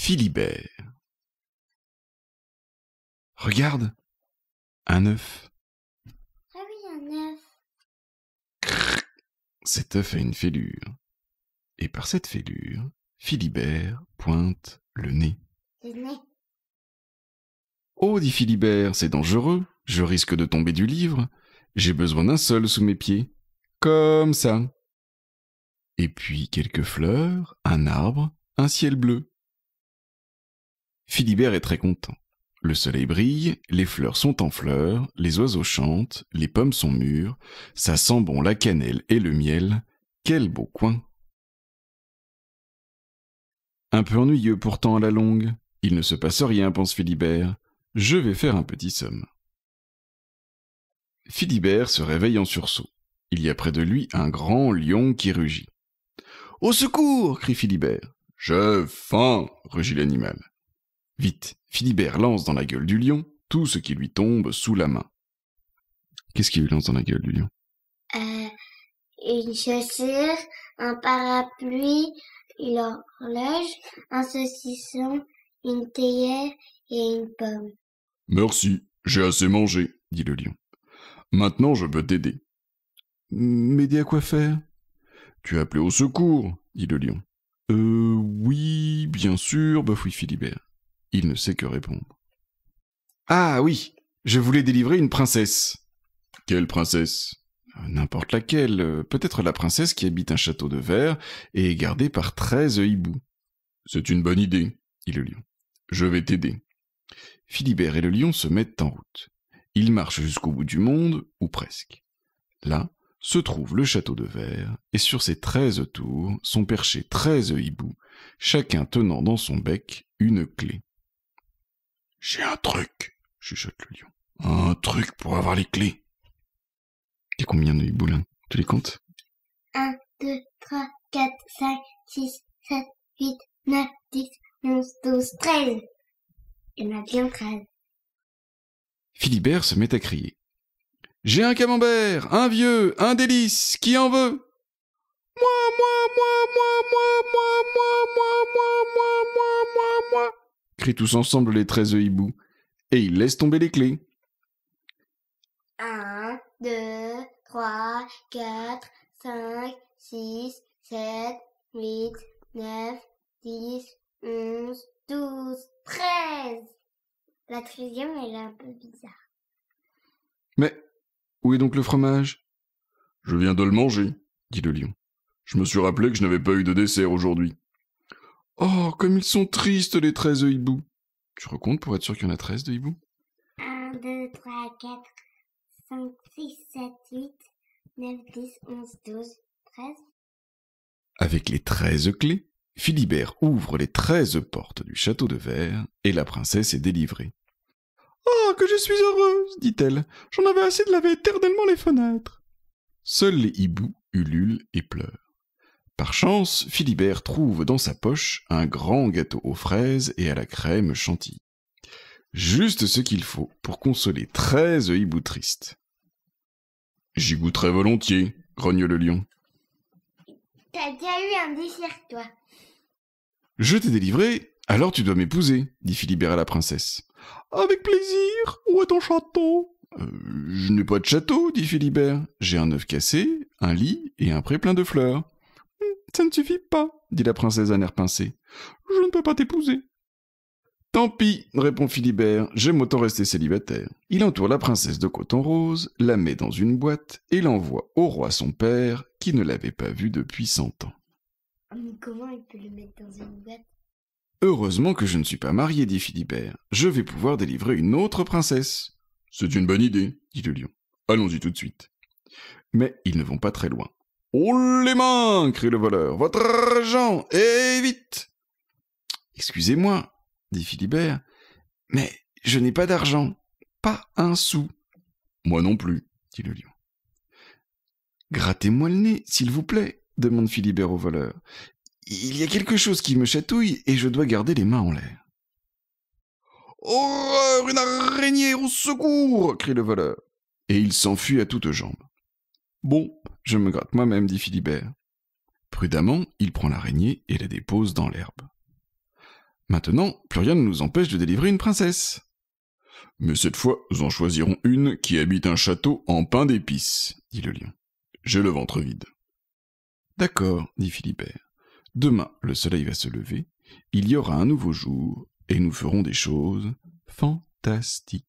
Philibert. Regarde, un œuf. Ah oui, un œuf. Crrr. Cet œuf a une fêlure. Et par cette fêlure, Philibert pointe le nez. Le nez. Oh, dit Philibert, c'est dangereux. Je risque de tomber du livre. J'ai besoin d'un seul sous mes pieds. Comme ça. Et puis quelques fleurs, un arbre, un ciel bleu. Philibert est très content. Le soleil brille, les fleurs sont en fleurs, les oiseaux chantent, les pommes sont mûres, ça sent bon la cannelle et le miel. Quel beau coin! Un peu ennuyeux pourtant à la longue. Il ne se passe rien, pense Philibert. Je vais faire un petit somme. Philibert se réveille en sursaut. Il y a près de lui un grand lion qui rugit. « Au secours !» crie Philibert. « J'ai faim !» rugit l'animal. Vite, Philibert lance dans la gueule du lion tout ce qui lui tombe sous la main. Qu'est-ce qu'il lui lance dans la gueule du lion? Une chaussure, un parapluie, une horloge, un saucisson, une théière et une pomme. « Merci, j'ai assez mangé, » dit le lion. « Maintenant je peux t'aider. »« M'aider à quoi faire ?»« Tu as appelé au secours, » dit le lion. « Oui, bien sûr, » bafouille Philibert. Il ne sait que répondre. « Ah oui, je voulais délivrer une princesse. »« Quelle princesse ?»« N'importe laquelle, peut-être la princesse qui habite un château de verre et est gardée par 13 hiboux. »« C'est une bonne idée, » dit le lion. « Je vais t'aider. » Philibert et le lion se mettent en route. Ils marchent jusqu'au bout du monde, ou presque. Là se trouve le château de verre, et sur ses 13 tours sont perchés 13 hiboux, chacun tenant dans son bec une clé. « J'ai un truc, » chuchote le lion. « Un truc pour avoir les clés. » « Et combien de hiboux là? Tu les comptes? 1, 2, 3, 4, 5, 6, 7, 8, 9, 10, 11, 12, 13. Il y en a bien 13. Philibert se met à crier. « J'ai un camembert, un vieux, un délice, qui en veut? »« Moi, crient tous ensemble les 13 hiboux, et ils laissent tomber les clés. 1, 2, 3, 4, 5, 6, 7, 8, 9, 10, 11, 12, 13. La 13e, elle est un peu bizarre. Mais où est donc le fromage? Je viens de le manger, dit le lion. Je me suis rappelé que je n'avais pas eu de dessert aujourd'hui. Oh, comme ils sont tristes, les 13 hiboux. Tu recomptes pour être sûr qu'il y en a 13 de hiboux? 1, 2, 3, 4, 5, 6, 7, 8, 9, 10, 11, 12, 13. Avec les 13 clés, Philibert ouvre les 13 portes du château de verre et la princesse est délivrée. « Oh, que je suis heureuse !» dit-elle. « J'en avais assez de laver éternellement les fenêtres. » Seuls les hiboux ululent et pleurent. Par chance, Philibert trouve dans sa poche un grand gâteau aux fraises et à la crème chantilly. Juste ce qu'il faut pour consoler 13 hiboux tristes. « J'y goûterai volontiers, » grogne le lion. « T'as déjà eu un dessert, toi. »« Je t'ai délivré, alors tu dois m'épouser, » dit Philibert à la princesse. « Avec plaisir, où est ton château ?»« Je n'ai pas de château, » dit Philibert. « J'ai un œuf cassé, un lit et un pré plein de fleurs. »« Ça ne suffit pas, » dit la princesse d'un air pincé. « Je ne peux pas t'épouser. »« Tant pis, » répond Philibert, « j'aime autant rester célibataire. » Il entoure la princesse de coton rose, la met dans une boîte et l'envoie au roi son père, qui ne l'avait pas vue depuis 100 ans. Mais comment il peut le mettre dans une boîte? « Heureusement que je ne suis pas marié, dit Philibert. Je vais pouvoir délivrer une autre princesse. »« C'est une bonne idée, dit le lion. Allons-y tout de suite. » Mais ils ne vont pas très loin. « Oh les mains !» crie le voleur. « Votre argent, et vite !»« Excusez-moi, dit Philibert, mais je n'ai pas d'argent, pas un sou. »« Moi non plus, dit le lion. »« Grattez-moi le nez, s'il vous plaît, demande Philibert au voleur. Il y a quelque chose qui me chatouille et je dois garder les mains en l'air. »« Horreur, une araignée, au secours !» crie le voleur. Et il s'enfuit à toutes jambes. « Bon, je me gratte moi-même, dit Philibert. Prudemment, il prend l'araignée et la dépose dans l'herbe. Maintenant, plus rien ne nous empêche de délivrer une princesse. Mais cette fois, nous en choisirons une qui habite un château en pain d'épices, dit le lion. J'ai le ventre vide. D'accord, dit Philibert. Demain, le soleil va se lever, il y aura un nouveau jour, et nous ferons des choses fantastiques.